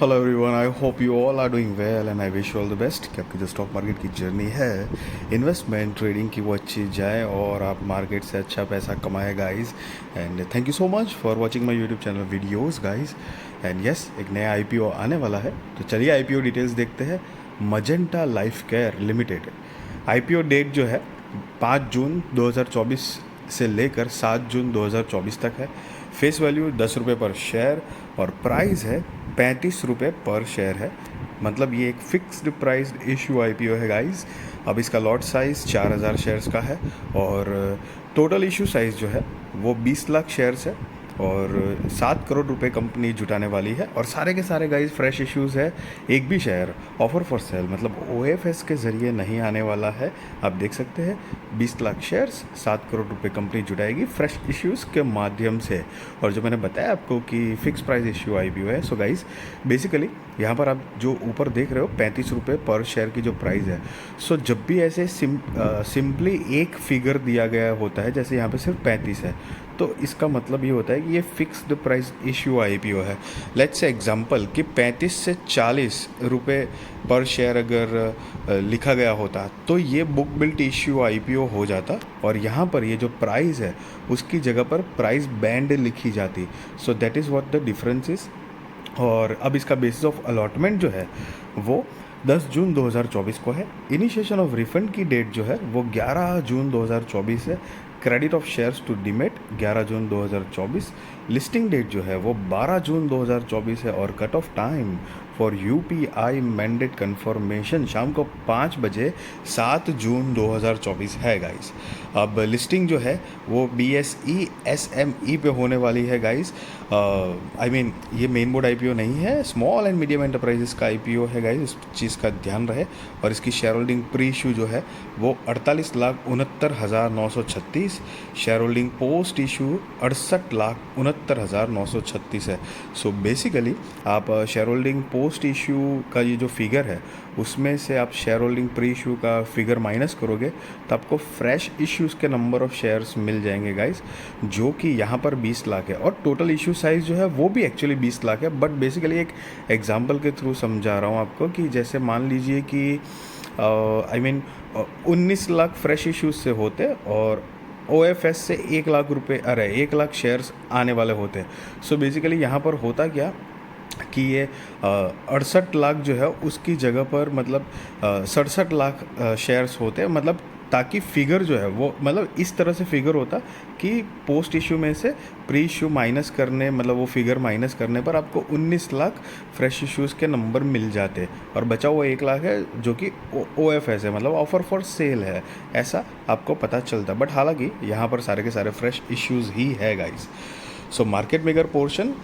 Hello everyone, I hope you all are doing well and I wish you all the best कि आपकी जो stock market की journey है investment trading की वो अच्छी जाए और आप मार्केट से अच्छा पैसा कमाए guys. And thank you so much for watching my YouTube channel videos guys. And yes, एक नया आईपीओ आने वाला है, तो चलिए आईपीओ डिटेल्स देखते हैं। Magenta life care limited IPO date जो है 5 जून 2024 से लेकर 7 जून 2024 तक है। फेस वैल्यू 10 रुपये पर शेयर और प्राइस है 35 रुपये पर शेयर है। मतलब ये एक फिक्स्ड प्राइस इशू आईपीओ है गाइस। अब इसका लॉट साइज़ 4000 शेयर्स का है और टोटल इशू साइज़ जो है वो 20 लाख शेयर्स है और 7 करोड़ रुपए कंपनी जुटाने वाली है। और सारे के सारे गाइस फ्रेश इश्यूज़ है, एक भी शेयर ऑफर फॉर सेल मतलब ओएफएस के ज़रिए नहीं आने वाला है। आप देख सकते हैं 20 लाख शेयर्स 7 करोड़ रुपए कंपनी जुटाएगी फ्रेश इश्यूज़ के माध्यम से। और जो मैंने बताया आपको कि फिक्स प्राइस इश्यू आईपीओ है, सो गाइस बेसिकली यहाँ पर आप जो ऊपर देख रहे हो 35 रुपये पर शेयर की जो प्राइस है, सो जब भी ऐसे सिंपली एक फिगर दिया गया होता है, जैसे यहाँ पे सिर्फ 35 है, तो इसका मतलब ये होता है कि ये फिक्स्ड प्राइस इश्यू आईपीओ है। लेट्स से एग्जांपल कि 35 से 40 रुपये पर शेयर अगर लिखा गया होता तो ये बुक बिल्ट इश्यू आईपीओ हो जाता और यहाँ पर ये जो प्राइस है उसकी जगह पर प्राइस बैंड लिखी जाती। So that is what the difference is. और अब इसका बेसिस ऑफ अलॉटमेंट जो है वो 10 जून 2024 को है। इनिशिएशन ऑफ रिफंड की डेट जो है वो 11 जून 2024 है। Credit of shares to demat 11 जून 2024। लिस्टिंग डेट जो है वो 12 जून 2024 है और cut off time for UPI mandate confirmation शाम को 5 बजे 7 जून 2024 है गाइस। अब लिस्टिंग जो है वो बीएसई एसएमई पे होने वाली है गाइस। आई मीन ये मेन बोर्ड आईपीओ नहीं है, स्मॉल एंड मीडियम एंटरप्राइजेस का आईपीओ है गाइस, इस चीज़ का ध्यान रहे। और इसकी शेयर होल्डिंग प्री इशू जो है वो 48,69,936, शेयर होल्डिंग पोस्ट इशू 68,69,936 है। सो बेसिकली आप शेयर होल्डिंग पोस्ट इशू का ये जो फिगर है उसमें से आप शेयर होल्डिंग प्री इशू का फिगर माइनस करोगे तो आपको फ्रेश इश्यूज़ के नंबर ऑफ शेयर्स मिल जाएंगे गाइस, जो कि यहाँ पर 20 लाख है। और टोटल इशू साइज़ जो है वो भी एक्चुअली 20 लाख है, बट बेसिकली एक एग्जांपल के थ्रू समझा रहा हूँ आपको कि जैसे मान लीजिए कि I mean 19 lakh fresh issues से होते और ओएफएस से 1 लाख रुपए, अरे 1 लाख शेयर्स आने वाले होते हैं। सो बेसिकली यहाँ पर होता क्या कि ये 68 लाख जो है उसकी जगह पर मतलब 67 लाख शेयर्स होते हैं, मतलब ताकि फिगर जो है वो मतलब इस तरह से फिगर होता कि पोस्ट इशू में से प्री इशू माइनस करने, मतलब वो फिगर माइनस करने पर आपको 19 लाख फ्रेश इश्यूज़ के नंबर मिल जाते और बचा हुआ 1 लाख है जो कि ओएफएस है, मतलब ऑफर फॉर सेल है, ऐसा आपको पता चलता। बट हालांकि यहाँ पर सारे के सारे फ्रेश इश्यूज़ ही है guys. So market maker portion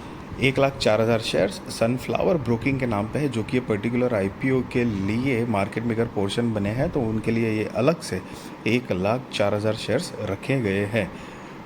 1,04,000 shares sunflower broking के नाम पे है, जो कि ये पर्टिकुलर आईपीओ के लिए मार्केट मेकर पोर्शन बने हैं, तो उनके लिए ये अलग से 1,04,000 शेयर्स रखे गए हैं।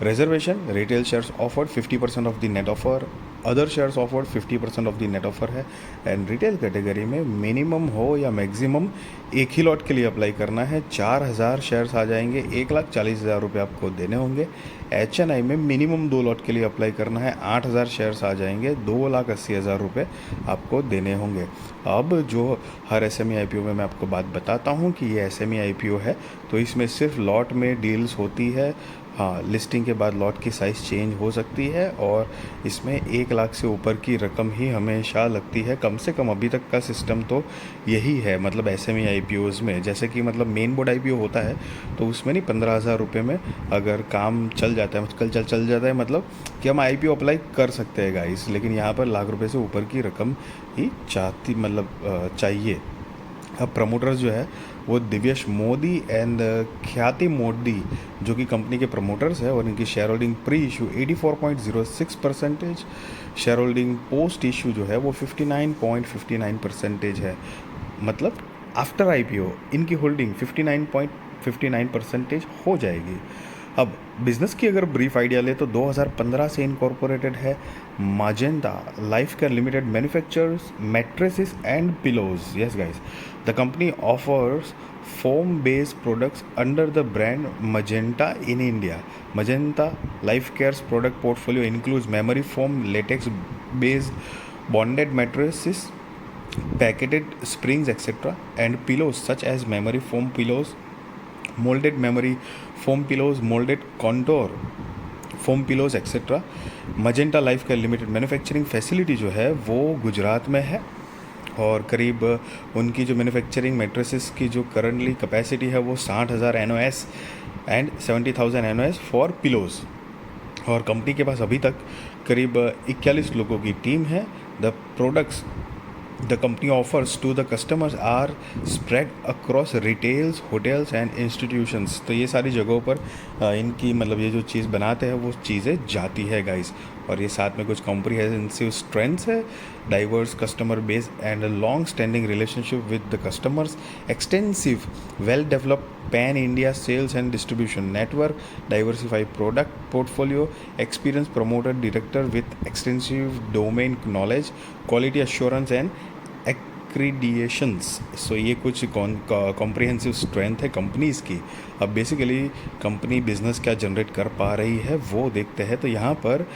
Reservation retail shares offered 50% of the net offer, other shares offered 50% of the net offer है। एंड रिटेल कैटेगरी में मिनिमम हो या मैक्सिमम एक ही लॉट के लिए अप्लाई करना है। 4,000 शेयर्स आ जाएंगे, 1,40,000 रुपये आपको देने होंगे। एचएनआई में मिनिमम 2 लॉट के लिए अप्लाई करना है, 8,000 शेयर्स आ जाएंगे, 2,80,000 रुपये आपको देने होंगे। अब जो हर एसएमई आईपीओ में मैं आपको बात बताता हूँ कि ये एसएमई आईपीओ है तो इसमें सिर्फ लॉट में डील्स होती है। हाँ, लिस्टिंग के बाद लॉट की साइज़ चेंज हो सकती है और इसमें 1 लाख से ऊपर की रकम ही हमेशा लगती है, कम से कम अभी तक का सिस्टम तो यही है। मतलब एसएमई आईपीओज़ में जैसे कि मतलब मेन बोर्ड आईपीओ होता है तो उसमें नहीं 15,000 रुपये में अगर काम चल जाता है, चल जाता है, मतलब कि हम आईपीओ अप्लाई कर सकते हैं गाइस, लेकिन यहाँ पर लाख रुपये से ऊपर की रकम ही चाहिए। अब प्रमोटर्स जो है वो दिव्यश मोदी एंड ख्याति मोदी जो कि कंपनी के प्रमोटर्स है और इनकी share holding pre issue 84.06%, share holding post issue जो है वो 59.59% है। मतलब आफ्टर आईपीओ इनकी होल्डिंग 59.59% हो जाएगी। अब बिज़नेस की अगर ब्रीफ आइडिया ले तो 2015 से इनकॉर्पोरेटेड है। Magenta life care limited manufactures mattresses and pillows. Yes guys, the company offers foam based products under the brand Magenta in India. Magenta Life Care's product portfolio includes memory foam, latex based bonded mattresses, packeted springs, etc., and pillows such as memory foam pillows, molded memory foam pillows, molded contour foam pillows etcetera. Magenta life का limited manufacturing facility जो है वो गुजरात में है, और करीब उनकी जो मैन्युफैक्चरिंग मैट्रेसेस की जो करंटली कैपेसिटी है वो 60,000 NOS and 70,000 NOS for pillows. और कंपनी के पास अभी तक करीब 41 लोगों की टीम है। The products the company offers to the customers are spread across retails, hotels and institutions। तो ये सारी जगहों पर इनकी मतलब ये जो चीज़ बनाते हैं वो चीज़ें जाती है गाइस। और ये साथ में कुछ कॉम्प्रिहेंसिव स्ट्रेंथ्स है, diverse customer base and long standing relationship with the customers, extensive well developed pan India sales and distribution network, diversified product portfolio, experience promoter director with extensive domain knowledge, quality assurance and accreditations. So ये कुछ comprehensive strength है companies की। अब basically company business क्या generate कर पा रही है वो देखते हैं। तो यहाँ पर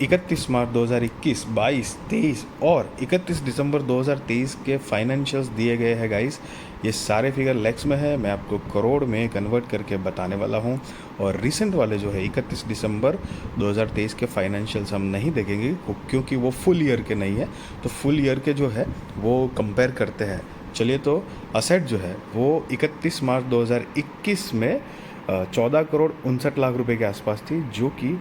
31 मार्च 2021, 22, 23 और 31 दिसंबर 2023 के फाइनेंशियल्स दिए गए हैं गाइस। ये सारे फिगर लैक्स में है, मैं आपको करोड़ में कन्वर्ट करके बताने वाला हूँ। और रिसेंट वाले जो है 31 दिसंबर 2023 के फाइनेंशियल्स हम नहीं देखेंगे क्योंकि वो फुल ईयर के नहीं है, तो फुल ईयर के जो है वो कंपेयर करते हैं। चलिए, तो असेट जो है वो 31 मार्च 2021 में 14 करोड़ 59 लाख रुपए के आसपास थी, जो कि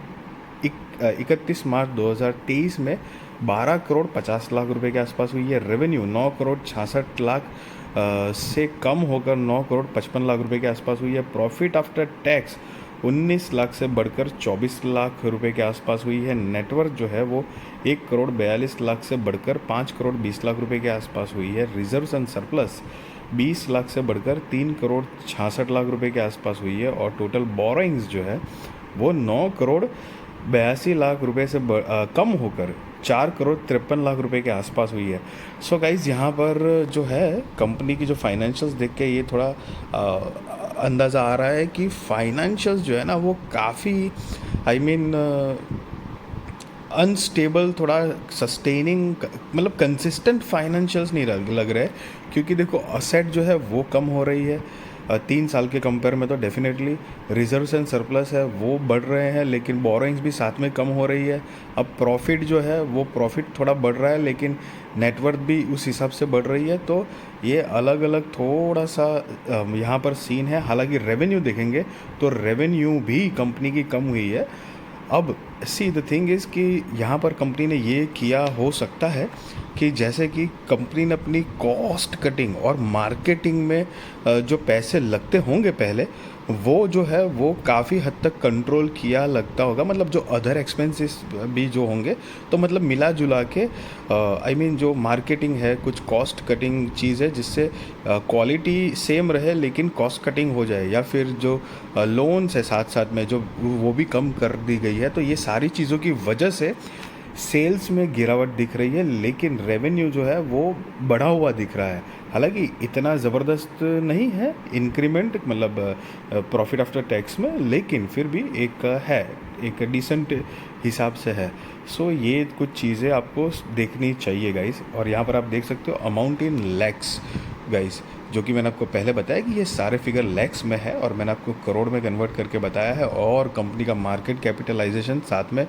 31 मार्च 2023 में 12 करोड़ 50 लाख रुपए के आसपास हुई है। रेवेन्यू 9 करोड़ 66 लाख से कम होकर 9 करोड़ 55 लाख रुपए के आसपास हुई है। प्रॉफिट आफ्टर टैक्स 19 लाख से बढ़कर 24 लाख रुपए के आसपास हुई है। नेटवर्क जो है वो 1 करोड़ 42 लाख से बढ़कर 5 करोड़ 20 लाख रुपए के आसपास हुई है। रिजर्व्स एंड सरप्लस 20 लाख से बढ़कर 3 करोड़ 66 लाख रुपए के आसपास हुई है। और टोटल बोरोइंग्स जो है वो 9 करोड़ 82 लाख रुपए से कम होकर 4 करोड़ 53 लाख रुपए के आसपास हुई है। सो गाइज, यहाँ पर जो है कंपनी की जो फाइनेंशियल्स देख के ये थोड़ा अंदाज़ा आ रहा है कि फाइनेंशियल्स जो है ना वो काफ़ी अनस्टेबल, थोड़ा सस्टेनिंग मतलब कंसिस्टेंट फाइनेंशियल्स नहीं लग रहे, क्योंकि देखो असेट जो है वो कम हो रही है 3 साल के कंपेयर में, तो डेफिनेटली रिजर्व्स एंड सरप्लस है वो बढ़ रहे हैं, लेकिन बोरोइंग्स भी साथ में कम हो रही है। अब प्रॉफिट जो है वो प्रॉफिट थोड़ा बढ़ रहा है, लेकिन नेटवर्थ भी उस हिसाब से बढ़ रही है। तो ये अलग अलग थोड़ा सा यहाँ पर सीन है। हालांकि रेवेन्यू देखेंगे तो रेवेन्यू भी कंपनी की कम हुई है। अब सी द थिंग इज़ कि यहाँ पर कंपनी ने ये किया, हो सकता है कि जैसे कि कंपनी ने अपनी कॉस्ट कटिंग और मार्केटिंग में जो पैसे लगते होंगे पहले, वो जो है वो काफ़ी हद तक कंट्रोल किया लगता होगा। मतलब जो अदर एक्सपेंसेस भी जो होंगे, तो मतलब मिला जुला के जो मार्केटिंग है, कुछ कॉस्ट कटिंग चीज़ है जिससे क्वालिटी सेम रहे लेकिन कॉस्ट कटिंग हो जाए, या फिर जो लोन्स है साथ साथ में जो वो भी कम कर दी गई है। तो ये सारी चीज़ों की वजह से सेल्स में गिरावट दिख रही है, लेकिन रेवेन्यू जो है वो बढ़ा हुआ दिख रहा है। हालांकि इतना ज़बरदस्त नहीं है इंक्रीमेंट, मतलब प्रॉफिट आफ्टर टैक्स में, लेकिन फिर भी एक डिसेंट हिसाब से है। सो ये कुछ चीज़ें आपको देखनी चाहिए गाइस। और यहाँ पर आप देख सकते हो अमाउंट इन लैक्स गाइस, जो कि मैंने आपको पहले बताया कि ये सारे फिगर लैक्स में है, और मैंने आपको करोड़ में कन्वर्ट करके बताया है। और कंपनी का मार्केट कैपिटलाइजेशन साथ में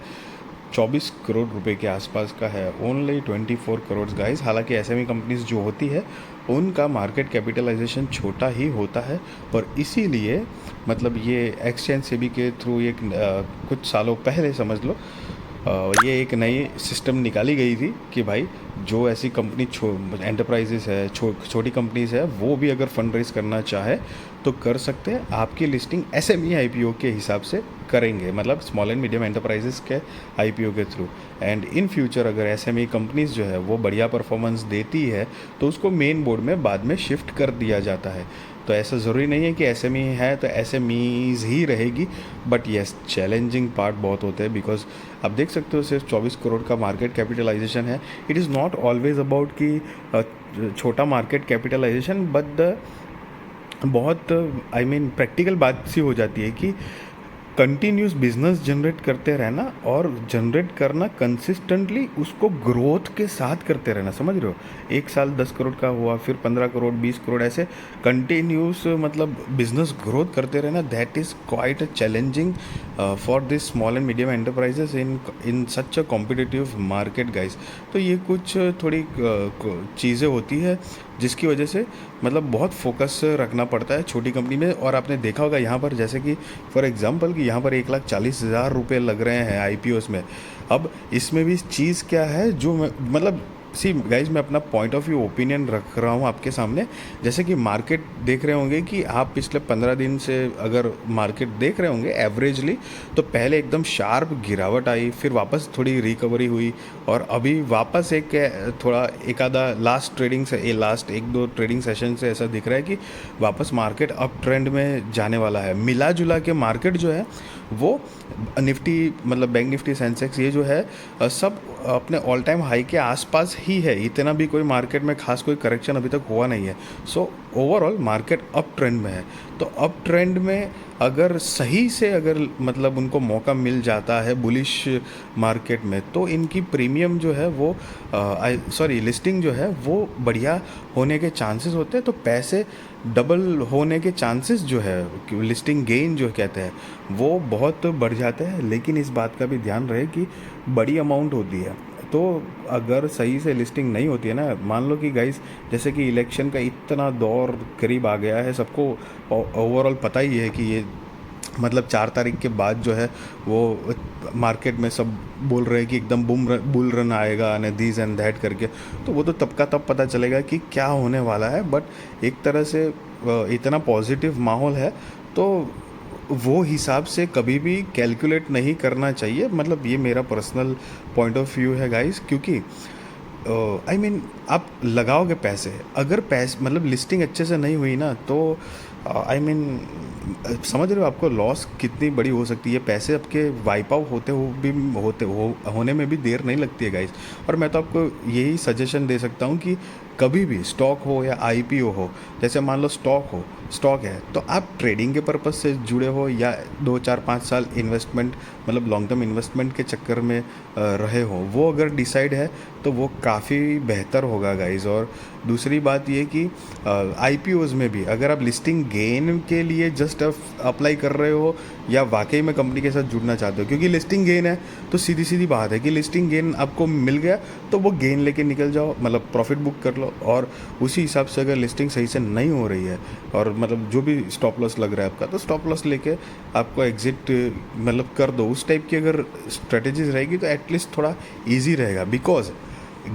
24 करोड़ रुपए के आसपास का है। Only 24 crore guys. हालांकि एसएमई कंपनीज जो होती है उनका मार्केट कैपिटलाइजेशन छोटा ही होता है, और इसीलिए मतलब ये एक्सचेंज सेबी के थ्रू एक कुछ सालों पहले समझ लो ये एक नई सिस्टम निकाली गई थी कि भाई जो ऐसी कंपनी एंटरप्राइजेस है, छोटी कंपनीज है, वो भी अगर फंड रेज करना चाहे तो कर सकते हैं। आपकी लिस्टिंग एसएमई आईपीओ के हिसाब से करेंगे, मतलब स्मॉल एंड मीडियम एंटरप्राइजेस के आईपीओ के थ्रू। एंड इन फ्यूचर अगर एसएमई कंपनीज जो है वो बढ़िया परफॉर्मेंस देती है तो उसको मेन बोर्ड में बाद में शिफ्ट कर दिया जाता है। तो ऐसा ज़रूरी नहीं है कि एसएमई है तो एसएमईज ही रहेगी, बट येस चैलेंजिंग पार्ट बहुत होते हैं, बिकॉज आप देख सकते हो सिर्फ 24 करोड़ का मार्केट कैपिटलाइजेशन है। It is not always about कि छोटा मार्केट कैपिटलाइजेशन, बट द बहुत प्रैक्टिकल बात सी हो जाती है कि कंटिन्यूस बिजनेस जनरेट करते रहना और जनरेट करना कंसिस्टेंटली, उसको ग्रोथ के साथ करते रहना, समझ रहे हो। एक साल 10 करोड़ का हुआ, फिर 15 करोड़, 20 करोड़, ऐसे कंटिन्यूस मतलब बिजनेस ग्रोथ करते रहना, that is quite challenging for this small and medium enterprises in such a competitive market guys. तो ये कुछ थोड़ी चीज़ें होती है जिसकी वजह से मतलब बहुत फोकस रखना पड़ता है छोटी कंपनी में। और आपने देखा होगा यहाँ पर, जैसे कि फॉर एग्जांपल कि यहाँ पर 1,40,000 रुपये लग रहे हैं आईपीओस में। अब इसमें भी चीज़ क्या है जो मतलब सी गाइज, मैं अपना पॉइंट ऑफ व्यू ओपिनियन रख रहा हूँ आपके सामने। जैसे कि मार्केट देख रहे होंगे कि आप पिछले 15 दिन से अगर मार्केट देख रहे होंगे एवरेजली, तो पहले एकदम शार्प गिरावट आई, फिर वापस थोड़ी रिकवरी हुई, और अभी वापस एक थोड़ा एक आधा लास्ट ट्रेडिंग से लास्ट 1-2 ट्रेडिंग सेशन से ऐसा दिख रहा है कि वापस मार्केट अप ट्रेंड में जाने वाला है। मिला जुला के मार्केट जो है वो निफ्टी मतलब बैंक निफ्टी, सेंसेक्स, ये जो है सब अपने ऑल टाइम हाई के आसपास ही है। इतना भी कोई मार्केट में खास कोई करेक्शन अभी तक हुआ नहीं है। So overall market up trend में है। तो अप ट्रेंड में अगर सही से अगर मतलब उनको मौका मिल जाता है बुलिश मार्केट में, तो इनकी प्रीमियम जो है वो लिस्टिंग जो है वो बढ़िया होने के चांसेस होते हैं। तो पैसे डबल होने के चांसेस जो है, लिस्टिंग गेन जो कहते हैं, वो बहुत बढ़ जाते हैं। लेकिन इस बात का भी ध्यान रहे कि बड़ी अमाउंट होती है, तो अगर सही से लिस्टिंग नहीं होती है ना, मान लो कि गाइस जैसे कि इलेक्शन का इतना दौर करीब आ गया है, सबको ओवरऑल पता ही है कि ये मतलब 4 तारीख के बाद जो है वो मार्केट में सब बोल रहे हैं कि एकदम बुल रन आएगा न दिस एंड दैट करके। तो वो तो तब का तब पता चलेगा कि क्या होने वाला है। बट एक तरह से इतना पॉजिटिव माहौल है, तो वो हिसाब से कभी भी कैलकुलेट नहीं करना चाहिए। मतलब ये मेरा पर्सनल पॉइंट ऑफ व्यू है गाइस। क्योंकि आई मीन आप लगाओगे पैसे, अगर पैसे मतलब लिस्टिंग अच्छे से नहीं हुई ना, तो आई मीन समझ रहे हो आपको लॉस कितनी बड़ी हो सकती है। पैसे आपके वाइप आउट होने में भी देर नहीं लगती है गाइस। और मैं तो आपको यही सजेशन दे सकता हूँ कि कभी भी स्टॉक हो या आईपीओ हो, जैसे मान लो स्टॉक है, तो आप ट्रेडिंग के पर्पज़ से जुड़े हो या 2-4-5 साल इन्वेस्टमेंट मतलब लॉन्ग टर्म इन्वेस्टमेंट के चक्कर में रहे हो, वो अगर डिसाइड है तो वो काफ़ी बेहतर होगा गाइस। और दूसरी बात ये कि आईपीओज़ में भी अगर आप लिस्टिंग गेन के लिए जस्ट अप्लाई कर रहे हो या वाकई में कंपनी के साथ जुड़ना चाहते हो, क्योंकि लिस्टिंग गेन है तो सीधी सीधी बात है कि लिस्टिंग गेन आपको मिल गया तो वो गेन लेके निकल जाओ, मतलब प्रॉफिट बुक कर लो। और उसी हिसाब से अगर लिस्टिंग सही से नहीं हो रही है और मतलब जो भी स्टॉप लॉस लग रहा है आपका, तो स्टॉप लॉस लेके आपको एग्जिट मतलब कर दो। उस टाइप की अगर स्ट्रेटेजीज रहेगी तो एटलीस्ट थोड़ा ईजी रहेगा। बिकॉज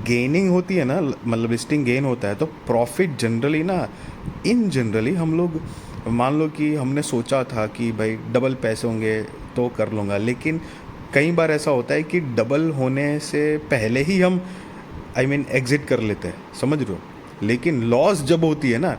गेनिंग होती है ना, मतलब लिस्टिंग गेन होता है तो प्रॉफिट जनरली ना, इन जनरली हम लोग मान लो कि हमने सोचा था कि भाई डबल पैसे होंगे तो कर लूँगा, लेकिन कई बार ऐसा होता है कि डबल होने से पहले ही हम एग्ज़िट कर लेते हैं, समझ रहे हो। लेकिन लॉस जब होती है ना,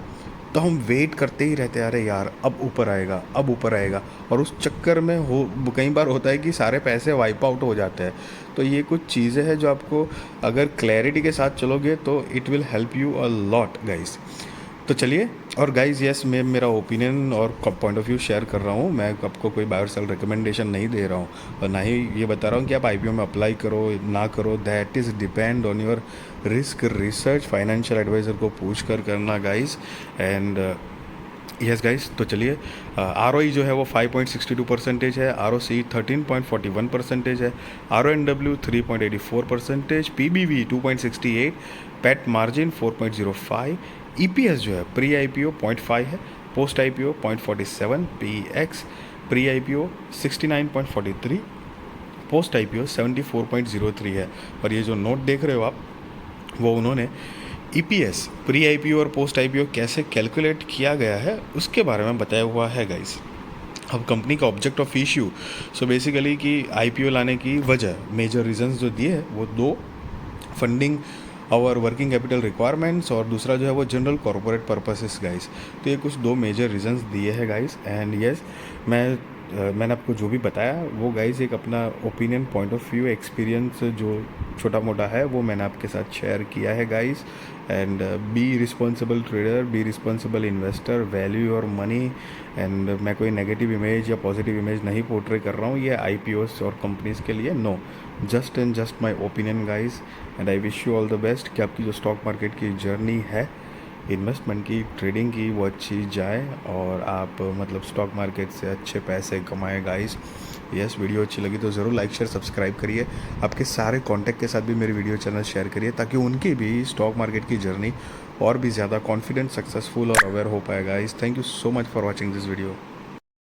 तो हम वेट करते ही रहते हैं, अरे यार अब ऊपर आएगा, अब ऊपर आएगा, और उस चक्कर में कई बार होता है कि सारे पैसे वाइप आउट हो जाते हैं। तो ये कुछ चीज़ें हैं जो आपको अगर क्लैरिटी के साथ चलोगे तो it will help you a lot guys. तो चलिए, और गाइज़ यस, मैं मेरा ओपिनियन और पॉइंट ऑफ व्यू शेयर कर रहा हूँ। मैं आपको कोई बाय और सेल रिकमेंडेशन नहीं दे रहा हूँ, और ना ही ये बता रहा हूँ कि आप आईपीओ में अप्लाई करो ना करो। That is depend on your risk research, financial adviser को पूछ कर करना गाइज़। एंड यस गाइस, तो चलिए, आर जो है वो 5.62% है, ROC 13.41% है, RONW 3.84%, PBV 2.68, PAT margin 4.05, EPS जो है प्री IPO 0.5 है, post IPO 0.47, PX pre IPO 69.43, post IPO 74.03 है। और ये जो नोट देख रहे हो आप, वो उन्होंने EPS प्री IPO और पोस्ट IPO कैसे कैलकुलेट किया गया है उसके बारे में बताया हुआ है गाइस। अब कंपनी का object of issue, so basically कि IPO लाने की वजह, मेजर रीजंस जो दिए है वो 2, फंडिंग और वर्किंग कैपिटल रिक्वायरमेंट्स, और दूसरा जो है वो जनरल कॉर्पोरेट पर्पसेस गाइस। तो ये कुछ 2 मेजर रीजंस दिए हैं गाइस। एंड यस, मैं मैंने आपको जो भी बताया वो गाइस एक अपना opinion, point of view, experience जो छोटा मोटा है वो मैंने आपके साथ शेयर किया है guys. And be responsible trader, be responsible investor, value your money. And मैं कोई नेगेटिव इमेज या पॉजिटिव इमेज नहीं पोर्ट्रे कर रहा हूँ ये आईपीओस और कंपनीज के लिए, no, just and just my opinion guys. And I wish you all the best कि आपकी जो स्टॉक मार्केट की जर्नी है, इन्वेस्टमेंट की, ट्रेडिंग की, वो अच्छी जाए और आप मतलब स्टॉक मार्केट से अच्छे पैसे कमाएं गाइस। यस, वीडियो अच्छी लगी तो ज़रूर लाइक शेयर सब्सक्राइब करिए। आपके सारे कॉन्टैक्ट के साथ भी मेरी वीडियो चैनल शेयर करिए ताकि उनकी भी स्टॉक मार्केट की जर्नी और भी ज़्यादा कॉन्फिडेंट, सक्सेसफुल और अवेयर हो पाए guys. Thank you so much for watching this video.